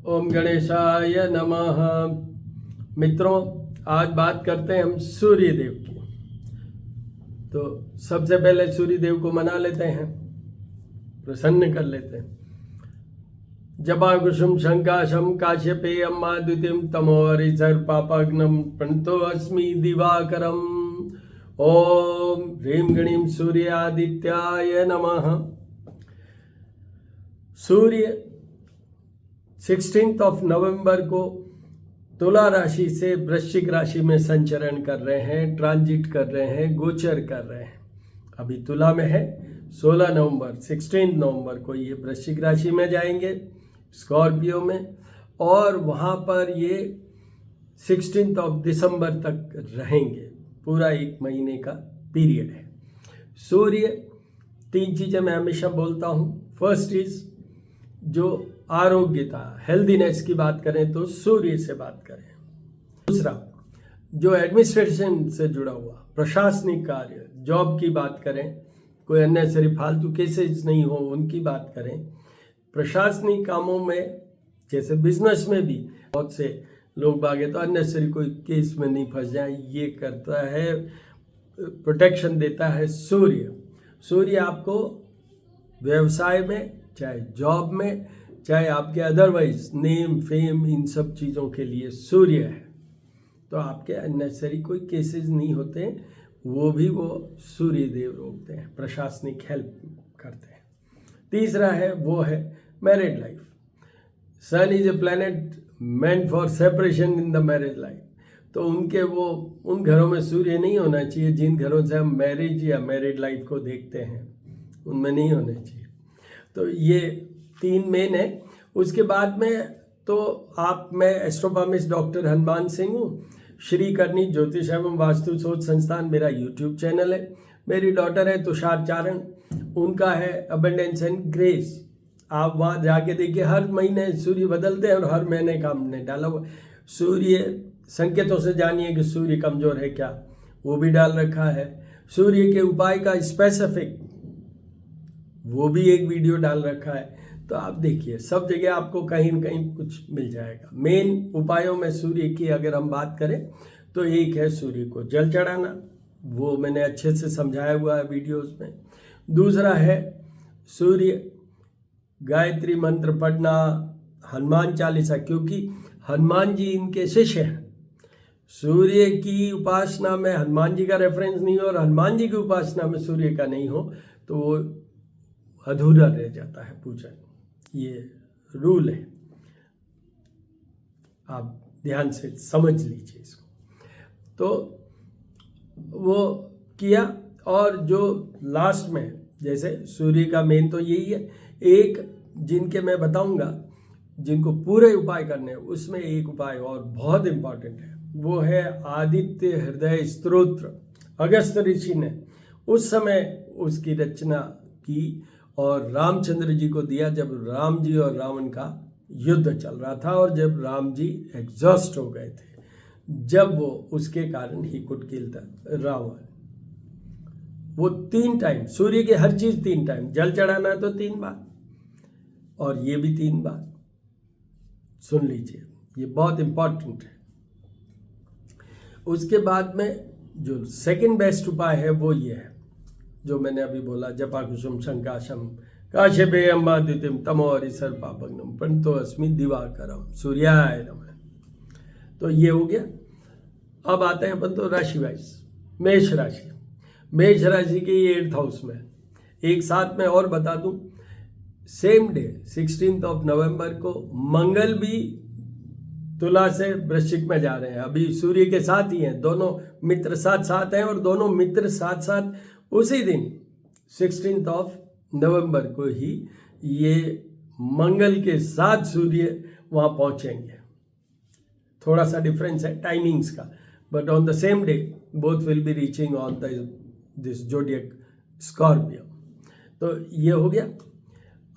ओम गणेशाय नमः। मित्रों, आज बात करते हैं हम सूर्य देव की। तो सबसे पहले सूर्य देव को मना लेते हैं, प्रसन्न कर लेते हैं। जपा कुसुम शंकाशम काश्यपेयम द्वितीयम तमोहरिसर पापाग्नम प्रणतो अस्मि दिवाकरम। ओम ह्रीं गणीं सूर्यादित्याय नमः। सूर्य 16 नवंबर को तुला राशि से वृश्चिक राशि में संचरण कर रहे हैं, ट्रांजिट कर रहे हैं, गोचर कर रहे हैं। अभी तुला में है, 16 नवंबर को ये वृश्चिक राशि में जाएंगे, स्कॉर्पियो में, और वहाँ पर ये 16 दिसंबर तक रहेंगे। पूरा एक महीने का पीरियड है। सूर्य, 3 चीज़ें मैं हमेशा बोलता हूँ। फर्स्ट इज जो आरोग्यता, हेल्दीनेस की बात करें तो सूर्य से बात करें। दूसरा, जो एडमिनिस्ट्रेशन से जुड़ा हुआ प्रशासनिक कार्य, जॉब की बात करें, कोई अननेसेसरी फालतू केसेस नहीं हो उनकी बात करें। प्रशासनिक कामों में जैसे बिजनेस में भी बहुत से लोग बागे तो अननेसेसरी कोई केस में नहीं फंस जाए, ये करता है, प्रोटेक्शन देता है सूर्य। सूर्य आपको व्यवसाय में, चाहे जॉब में, चाहे आपके अदरवाइज नेम फेम, इन सब चीज़ों के लिए सूर्य है। तो आपके अननेसेसरी कोई केसेस नहीं होते, वो सूर्य देव रोकते हैं, प्रशासनिक हेल्प करते हैं। तीसरा है, वो है married life. Sun is a planet meant for separation in the marriage life. तो उन घरों में सूर्य नहीं होना चाहिए जिन घरों से हम मैरिज या मैरिड लाइफ को देखते हैं, उनमें नहीं होने चाहिए। तो ये 3 मेन है। उसके बाद में तो मैं एस्ट्रोफार्मिस्ट डॉक्टर हनुमान सिंह हूँ। श्री करनी ज्योतिष एवं वास्तु शोध संस्थान मेरा यूट्यूब चैनल है। मेरी डॉटर है तुषार चारण, उनका है अबंडेंस एंड ग्रेस। आप वहाँ जाके देखिए, हर महीने सूर्य बदलते हैं और हर महीने का हमने डाला हुआ सूर्य संकेतों से जानिए कि सूर्य कमजोर है क्या, वो भी डाल रखा है। सूर्य के उपाय का स्पेसिफिक वो भी एक वीडियो डाल रखा है। तो आप देखिए, सब जगह आपको कहीं न कहीं कुछ मिल जाएगा। मेन उपायों में सूर्य की अगर हम बात करें तो एक है सूर्य को जल चढ़ाना, वो मैंने अच्छे से समझाया हुआ है वीडियोस में। दूसरा है सूर्य गायत्री मंत्र पढ़ना, हनुमान चालीसा, क्योंकि हनुमान जी इनके शिष्य हैं। सूर्य की उपासना में हनुमान जी का रेफरेंस नहीं हो और हनुमान जी की उपासना में सूर्य का नहीं हो तो वो अधूरा रह जाता है पूजन। ये रूल है, आप ध्यान से समझ लीजिए इसको। तो वो किया, और जो लास्ट में जैसे सूर्य का मेन तो यही है। एक जिनके मैं बताऊंगा जिनको पूरे उपाय करने हैं, उसमें एक उपाय और बहुत इम्पॉर्टेंट है, वो है आदित्य हृदय स्तोत्र। अगस्त ऋषि ने उस समय उसकी रचना की और रामचंद्र जी को दिया जब राम जी और रावण का युद्ध चल रहा था, और जब राम जी एग्जॉस्ट हो गए थे, जब वो उसके कारण ही कुड किल द रावण। वो 3 टाइम सूर्य की हर चीज 3 टाइम, जल चढ़ाना है तो 3 बार, और ये भी 3 बार। सुन लीजिए, ये बहुत इंपॉर्टेंट है। उसके बाद में जो सेकंड बेस्ट उपाय है वो ये है जो मैंने अभी बोला, जपा कुसुम शंकाशम काश्यपेयम द्वितीयम तमोहरिसर पापाग्नम प्रणतो अस्मि दिवाकरम सूर्याय नमः। तो ये हो गया। अब आते हैं अपन तो राशि वाइज। मेष राशि, मेष राशि के 8th हाउस में एक साथ में और बता दूं, सेम डे 16 नवंबर को मंगल भी तुला से वृश्चिक में जा रहे हैं। अभी सूर्य के साथ ही हैं, दोनों मित्र साथ साथ हैं, और दोनों मित्र साथ साथ उसी दिन 16 नवंबर को ही ये मंगल के साथ सूर्य वहाँ पहुँचेंगे। थोड़ा सा डिफरेंस है टाइमिंग्स का, but on the same day both will be reaching on this zodiac Scorpio. तो ये हो गया।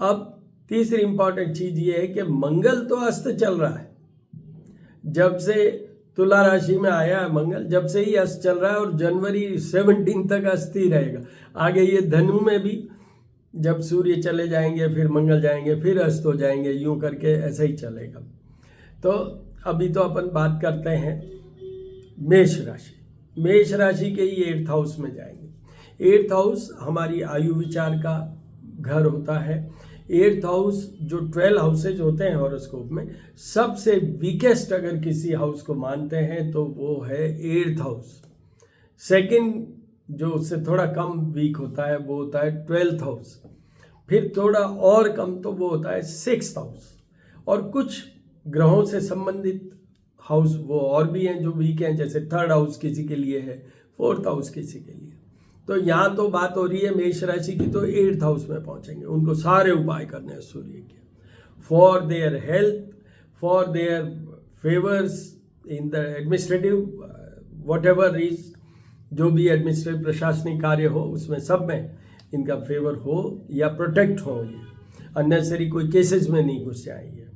अब तीसरी इंपॉर्टेंट चीज ये है कि मंगल तो अस्त चल रहा है, जब से तुला राशि में आया है मंगल, जब से ही अस्त चल रहा है, और जनवरी 17 तक अस्त ही रहेगा। आगे ये धनु में भी जब सूर्य चले जाएंगे, फिर मंगल जाएंगे, फिर अस्त हो जाएंगे, यूं करके ऐसा ही चलेगा। तो अभी तो अपन बात करते हैं मेष राशि। मेष राशि के ही 8th हाउस में जाएंगे। 8th हाउस हमारी आयु विचार का घर होता है। 8th हाउस जो 12 हाउसेज होते हैं हॉरोस्कोप में, सबसे वीकेस्ट अगर किसी हाउस को मानते हैं तो वो है 8th हाउस। सेकंड जो उससे थोड़ा कम वीक होता है वो होता है 12th हाउस। फिर थोड़ा और कम तो वो होता है 6th हाउस। और कुछ ग्रहों से संबंधित हाउस वो और भी हैं जो वीक हैं, जैसे 3rd हाउस किसी के लिए है, 4th हाउस किसी के लिए। तो यहाँ तो बात हो रही है मेष राशि की, तो 8th हाउस में पहुंचेंगे। उनको सारे उपाय करने हैं सूर्य के, for their health, for their favours in the administrative what ever is, जो भी एडमिनिस्ट्रेटिव प्रशासनिक कार्य हो उसमें सब में इनका फेवर हो या प्रोटेक्ट हो, ये अननेसेसरी कोई केसेस में नहीं घुस जाएंगे।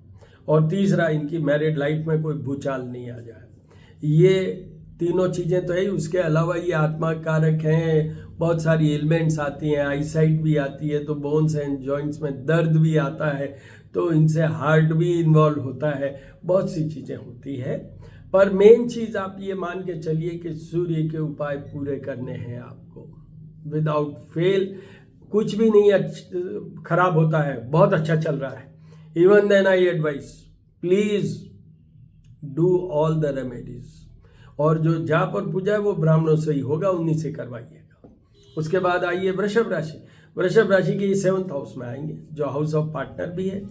और तीसरा, इनकी मैरिड लाइफ में कोई भूचाल नहीं आ जाए। ये तीनों चीज़ें तो है। उसके अलावा ये आत्मा कारक हैं, बहुत सारी एलिमेंट्स आती हैं, आईसाइट भी आती है, तो बोन्स एंड जॉइंट्स में दर्द भी आता है, तो इनसे हार्ट भी इन्वॉल्व होता है, बहुत सी चीज़ें होती है। पर मेन चीज़ आप ये मान के चलिए कि सूर्य के उपाय पूरे करने हैं आपको विदाउट फेल। कुछ भी नहीं खराब होता है, बहुत अच्छा चल रहा है। Even then I advice, please do all the remedies. और जो जाप और पूजा है वो ब्राह्मणों से ही होगा, उन्हीं से करवाइएगा। उसके बाद आइए वृषभ राशि। वृषभ राशि के 7th हाउस में आएंगे, जो हाउस ऑफ पार्टनर भी है,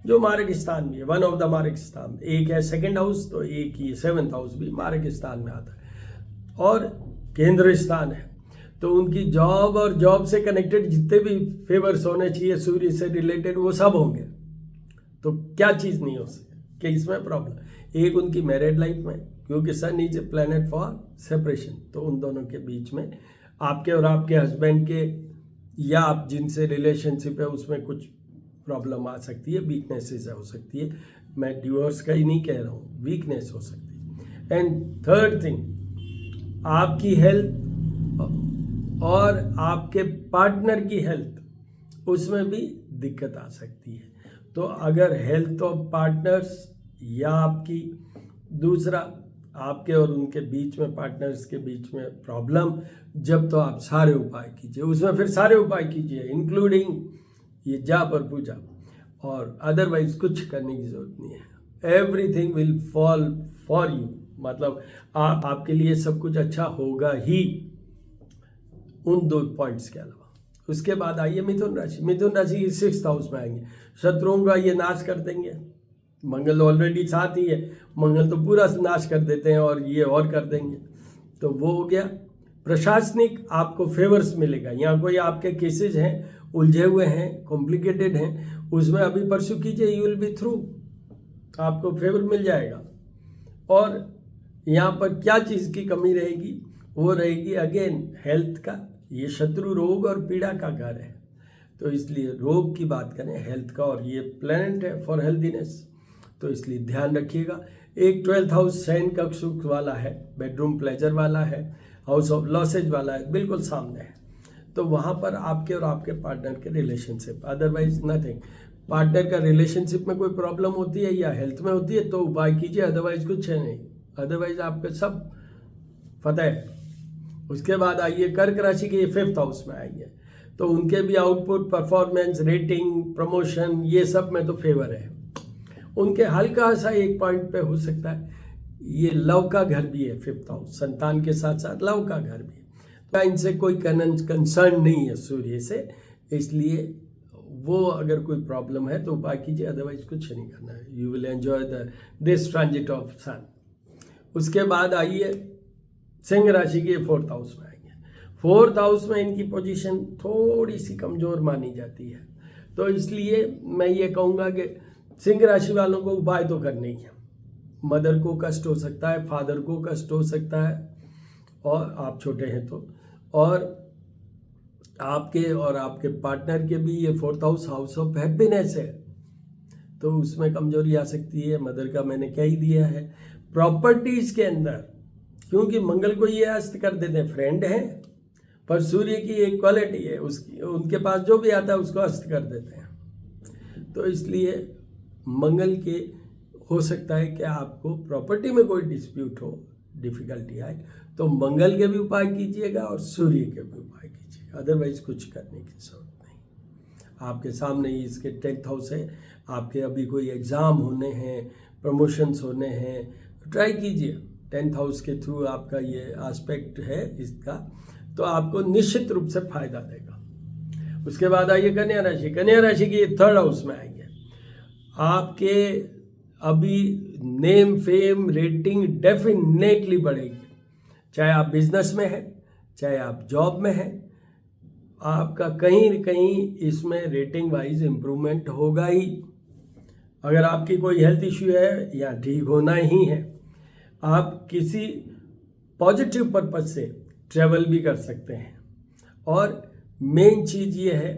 जो मार्ग स्थान भी है, वन ऑफ द मार्ग स्थान। एक है 2nd हाउस, तो एक ही 7th हाउस भी मार्ग स्थान में आता है और केंद्र स्थान है। तो उनकी जॉब और जॉब से कनेक्टेड जितने भी फेवर्स होने चाहिए सूर्य से रिलेटेड, वो सब होंगे। तो क्या चीज़ नहीं हो सकती कि इसमें प्रॉब्लम। एक उनकी मैरिड लाइफ में, क्योंकि sun is a planet for separation, तो उन दोनों के बीच में, आपके और आपके हस्बैंड के या आप जिनसे रिलेशनशिप है उसमें कुछ प्रॉब्लम आ सकती है, वीकनेसेस हो सकती है। मैं डिवोर्स का ही नहीं कह रहा हूँ, वीकनेस हो सकती है। एंड थर्ड थिंग, आपकी हेल्थ और आपके पार्टनर की हेल्थ, उसमें भी दिक्कत आ सकती है। तो अगर हेल्थ ऑफ पार्टनर्स या आपकी, दूसरा आपके और उनके बीच में, पार्टनर्स के बीच में प्रॉब्लम, जब तो आप सारे उपाय कीजिए। उसमें फिर सारे उपाय कीजिए, इंक्लूडिंग ये जाप और पूजा, और अदरवाइज कुछ करने की जरूरत नहीं है। Everything will fall for you, मतलब आपके लिए सब कुछ अच्छा होगा ही, उन 2 पॉइंट्स के अलावा। उसके बाद आइए मिथुन राशि। मिथुन राशि की 6th हाउस में आएंगे। शत्रुओं का ये नाश कर देंगे। मंगल ऑलरेडी साथ ही है, मंगल तो पूरा नाश कर देते हैं और ये और कर देंगे, तो वो हो गया। प्रशासनिक आपको फेवर्स मिलेगा। यहाँ कोई आपके केसेज हैं, उलझे हुए हैं, कॉम्प्लिकेटेड हैं, उसमें अभी परस्यू कीजिए, यू विल बी थ्रू, आपको फेवर मिल जाएगा। और यहाँ पर क्या चीज़ की कमी रहेगी, वो रहेगी अगेन हेल्थ का। ये शत्रु रोग और पीड़ा का घर है, तो इसलिए रोग की बात करें, हेल्थ का, और ये प्लैनेट है फॉर हेल्थीनेस, तो इसलिए ध्यान रखिएगा। एक 12th हाउस शयन कक्ष सुख वाला है, बेडरूम प्लेजर वाला है, हाउस ऑफ लॉसेज वाला है, बिल्कुल सामने है। तो वहाँ पर आपके और आपके पार्टनर के रिलेशनशिप, अदरवाइज नथिंग। पार्टनर का रिलेशनशिप में कोई प्रॉब्लम होती है या हेल्थ में होती है तो उपाय कीजिए, अदरवाइज कुछ है नहीं, अदरवाइज आपके सब फतेह है। उसके बाद आइए कर्क राशि के 5th हाउस में आएंगे, तो उनके भी आउटपुट, परफॉर्मेंस, रेटिंग, प्रमोशन, ये सब में तो फेवर है। उनके हल्का सा एक पॉइंट पे हो सकता है, ये लव का घर भी है 5th हाउस, संतान के साथ साथ लव का घर भी है, तो इनसे कोई कंसर्न नहीं है सूर्य से, इसलिए वो अगर कोई प्रॉब्लम है तो उपाय कीजिए, अदरवाइज कुछ नहीं करना है। You will enjoy this transit of sun. उसके बाद आइए सिंह राशि के 4th हाउस में आएंगे। 4th हाउस में इनकी पोजीशन थोड़ी सी कमजोर मानी जाती है, तो इसलिए मैं ये कहूँगा कि सिंह राशि वालों को उपाय तो करने ही है। मदर को कष्ट हो सकता है, फादर को कष्ट हो सकता है, और आप छोटे हैं तो, और आपके और आपके पार्टनर के भी ये 4th house, house of happiness है, तो उसमें कमजोरी आ सकती है। मदर का मैंने कह ही दिया है। प्रॉपर्टीज के अंदर, क्योंकि मंगल को ये अस्त कर देते हैं, फ्रेंड है, पर सूर्य की एक क्वालिटी है, उसकी, उनके पास जो भी आता है उसको अस्त कर देते हैं, तो इसलिए मंगल के हो सकता है कि आपको प्रॉपर्टी में कोई डिस्प्यूट हो, डिफिकल्टी आए, तो मंगल के भी उपाय कीजिएगा और सूर्य के भी उपाय कीजिएगा, अदरवाइज कुछ करने की जरूरत नहीं। आपके सामने ही इसके 10th हाउस है, आपके अभी कोई एग्ज़ाम होने हैं, प्रमोशंस होने हैं, ट्राई कीजिए। 10th हाउस के थ्रू आपका ये एस्पेक्ट है इसका, तो आपको निश्चित रूप से फायदा देगा। उसके बाद आइए कन्या राशि। कन्या राशि की 3rd हाउस में आएंगे। आपके अभी नेम फेम रेटिंग डेफिनेटली बढ़ेगी, चाहे आप बिजनेस में हैं, चाहे आप जॉब में हैं, आपका कहीं न कहीं इसमें रेटिंग वाइज इम्प्रूवमेंट होगा ही। अगर आपकी कोई हेल्थ इश्यू है या ठीक होना ही है, आप किसी पॉजिटिव पर्पज से ट्रैवल भी कर सकते हैं। और मेन चीज़ ये है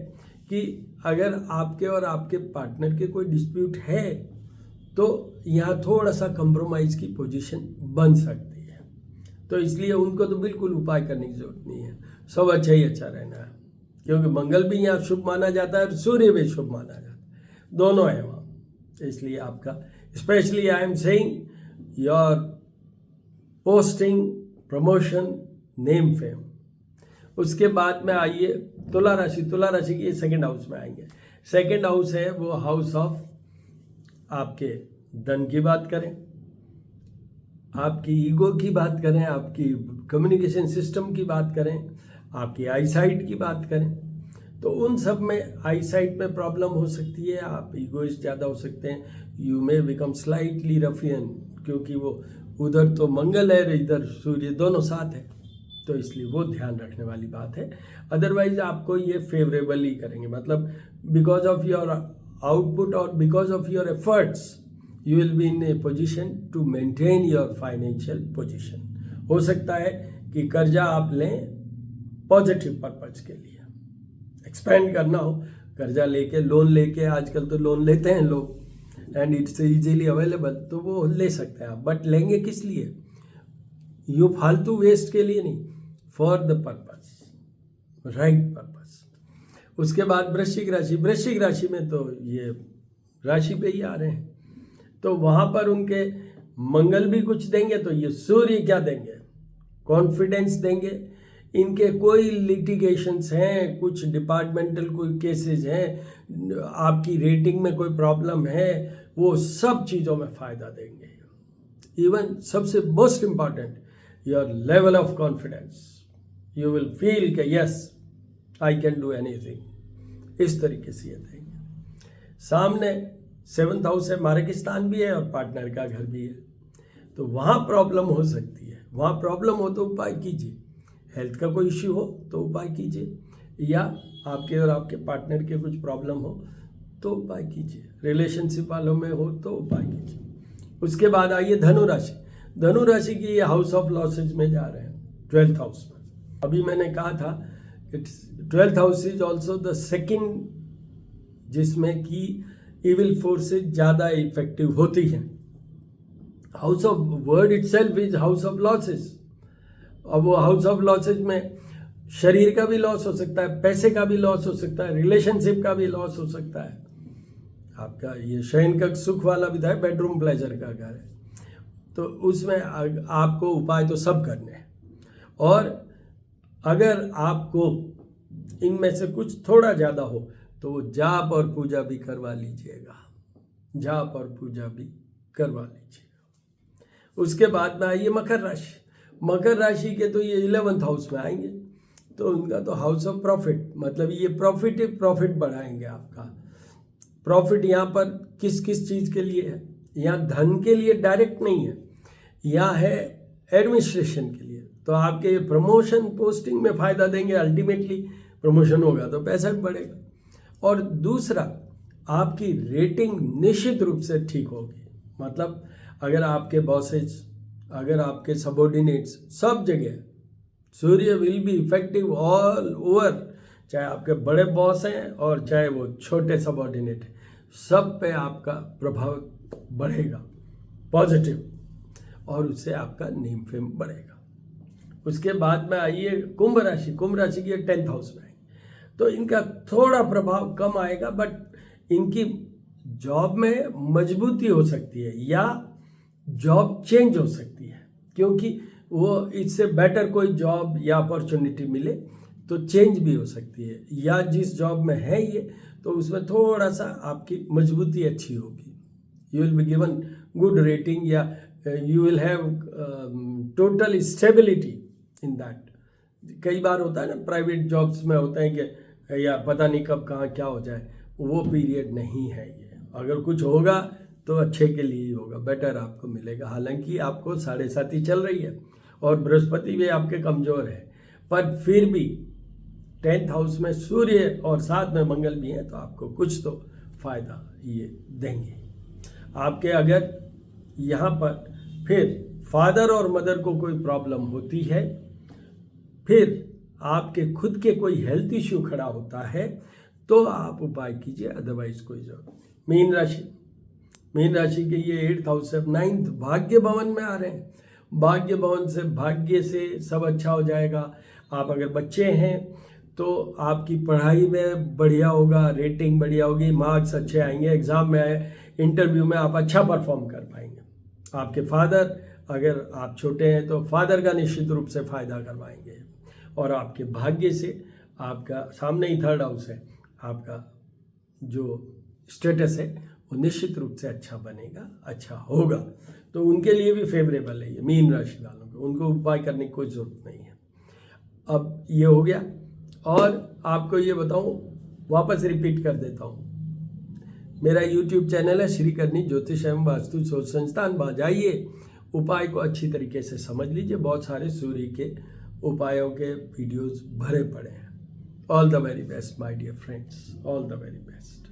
कि अगर आपके और आपके पार्टनर के कोई डिस्प्यूट है तो यहाँ थोड़ा सा कंप्रोमाइज़ की पोजीशन बन सकती है, तो इसलिए उनको तो बिल्कुल उपाय करने की जरूरत नहीं है, सब अच्छा ही अच्छा रहना है, क्योंकि मंगल भी यहाँ शुभ माना जाता है और सूर्य भी शुभ माना जाता है, दोनों है वहाँ। इसलिए आपका specially I am saying your posting, promotion, name fame. उसके बाद में आइए तुला राशि। तुला राशि की 2nd हाउस में आएंगे। 2nd हाउस है वो हाउस ऑफ आपके धन की बात करें, आपकी ईगो की बात करें, आपकी कम्युनिकेशन सिस्टम की बात करें, आपकी आईसाइट की बात करें, तो उन सब में आईसाइट में प्रॉब्लम हो सकती है, आप ईगोइस्ट ज़्यादा हो सकते हैं, you may become slightly Rafiyan, क्योंकि वो उधर तो मंगल है, इधर सूर्य, दोनों साथ है, तो इसलिए वो ध्यान रखने वाली बात है। अदरवाइज आपको ये फेवरेबल ही करेंगे, मतलब बिकॉज ऑफ योर आउटपुट और because of your efforts you will be in a position to maintain your financial position. हो सकता है कि कर्जा आप लें पॉजिटिव पर्पज के लिए, एक्सपेंड करना हो, कर्जा लेके, लोन लेके, आजकल तो लोन लेते हैं लोग एंड इट्स इजीली अवेलेबल, तो वो ले सकते हैं आप, बट लेंगे किस लिए? यू फालतू वेस्ट के लिए नहीं, for the purpose, right purpose. उसके बाद वृश्चिक राशि। वृश्चिक राशि में तो ये राशि पे ही आ रहे हैं, तो वहाँ पर उनके मंगल भी कुछ देंगे, तो ये सूर्य क्या देंगे? कॉन्फिडेंस देंगे। इनके कोई लिटिगेशंस हैं, कुछ डिपार्टमेंटल कोई केसेस हैं, आपकी रेटिंग में कोई प्रॉब्लम है, वो सब चीज़ों में फ़ायदा देंगे। इवन सबसे most important, your level of confidence, you will feel कि yes I can do anything, इस तरीके से ये देंगे। सामने 7th हाउस है, मार्गिस्तान भी है और पार्टनर का घर भी है, तो वहाँ प्रॉब्लम हो सकती है। वहाँ प्रॉब्लम हो तो उपाय कीजिए, हेल्थ का कोई इश्यू हो तो उपाय कीजिए, या आपके और आपके पार्टनर के कुछ प्रॉब्लम हो तो उपाय कीजिए, रिलेशनशिप वालों में हो तो उपाय कीजिए। उसके बाद आइए धनु राशि। धनु राशि की ये हाउस ऑफ लॉसेज में जा रहे हैं, 12th हाउस में। अभी मैंने कहा था 12th house is also the 2nd, जिसमें कि इविल फोर्सेज ज़्यादा इफेक्टिव होती हैं। House of word itself is house of losses. अब वो हाउस ऑफ लॉसेज में शरीर का भी लॉस हो सकता है, पैसे का भी लॉस हो सकता है, रिलेशनशिप का भी लॉस हो सकता है। आपका ये शयन का सुख वाला भी था, बेडरूम प्लेजर का घर है, तो उसमें आपको उपाय तो सब करने हैं। और अगर आपको इनमें से कुछ थोड़ा ज़्यादा हो तो जाप और पूजा भी करवा लीजिएगा, जाप और पूजा भी करवा लीजिएगा। उसके बाद में आइए मकर राशि। मकर राशि के तो ये 11th हाउस में आएंगे, तो उनका तो हाउस ऑफ प्रॉफिट, मतलब ये प्रॉफिट बढ़ाएंगे आपका। प्रॉफिट यहाँ पर किस किस चीज़ के लिए है? यहाँ धन के लिए डायरेक्ट नहीं है, यहाँ है एडमिनिस्ट्रेशन के लिए। तो आपके प्रमोशन पोस्टिंग में फ़ायदा देंगे, अल्टीमेटली प्रमोशन होगा तो पैसा भी बढ़ेगा। और दूसरा, आपकी रेटिंग निश्चित रूप से ठीक होगी, मतलब अगर आपके बॉसेज, अगर आपके सबॉर्डिनेट्स, सब जगह सूर्य will be effective all over, चाहे आपके बड़े बॉस हैं और चाहे वो छोटे सबॉर्डिनेट हैं, सब पे आपका प्रभाव बढ़ेगा पॉजिटिव, और उससे आपका नेम फेम बढ़ेगा। उसके बाद में आइए कुंभ राशि। कुंभ राशि की 10th हाउस में आएंगे, तो इनका थोड़ा प्रभाव कम आएगा, बट इनकी जॉब में मजबूती हो सकती है या जॉब चेंज हो सकती है, क्योंकि वो इससे बेटर कोई जॉब या अपॉर्चुनिटी मिले तो चेंज भी हो सकती है, या जिस जॉब में है ये तो उसमें थोड़ा सा आपकी मजबूती अच्छी होगी, you will be given good rating या you will have total stability in that. कई बार होता है ना प्राइवेट जॉब्स में होता है कि या पता नहीं कब कहाँ क्या हो जाए, वो पीरियड नहीं है ये। अगर कुछ होगा तो अच्छे के लिए ही होगा, बेटर आपको मिलेगा। हालांकि आपको 7.5 चल रही है और बृहस्पति भी आपके कमज़ोर है, पर फिर भी 10th हाउस में सूर्य और साथ में मंगल भी है, तो आपको कुछ तो फायदा ये देंगे। आपके अगर यहाँ पर फिर फादर और मदर को कोई प्रॉब्लम होती है, फिर आपके खुद के कोई हेल्थ इश्यू खड़ा होता है, तो आप उपाय कीजिए, अदरवाइज कोई जरूरत नहीं। मीन राशि के ये 8th हाउस से 9th भाग्य भवन में आ रहे हैं। भाग्य भवन से भाग्य से सब अच्छा हो जाएगा। आप अगर बच्चे हैं तो आपकी पढ़ाई में बढ़िया होगा, रेटिंग बढ़िया होगी, मार्क्स अच्छे आएंगे, एग्जाम में इंटरव्यू में आप अच्छा परफॉर्म कर पाएंगे। आपके फादर, अगर आप छोटे हैं तो फादर का निश्चित रूप से फायदा करवाएंगे, और आपके भाग्य से आपका सामने ही 3rd हाउस है, आपका जो स्टेटस है वो निश्चित रूप से अच्छा बनेगा, अच्छा होगा। तो उनके लिए भी फेवरेबल है ये मीन राशि वालों को, उनको उपाय करने की कोई ज़रूरत नहीं है। अब ये हो गया, और आपको ये बताऊं, वापस रिपीट कर देता हूं, मेरा YouTube चैनल है श्री करनी ज्योतिष एवं वास्तु शोध संस्थान। वहाँ जाइए, उपाय को अच्छी तरीके से समझ लीजिए। बहुत सारे सूर्य के उपायों के वीडियोस भरे पड़े हैं। All the very best my dear friends, all the very best.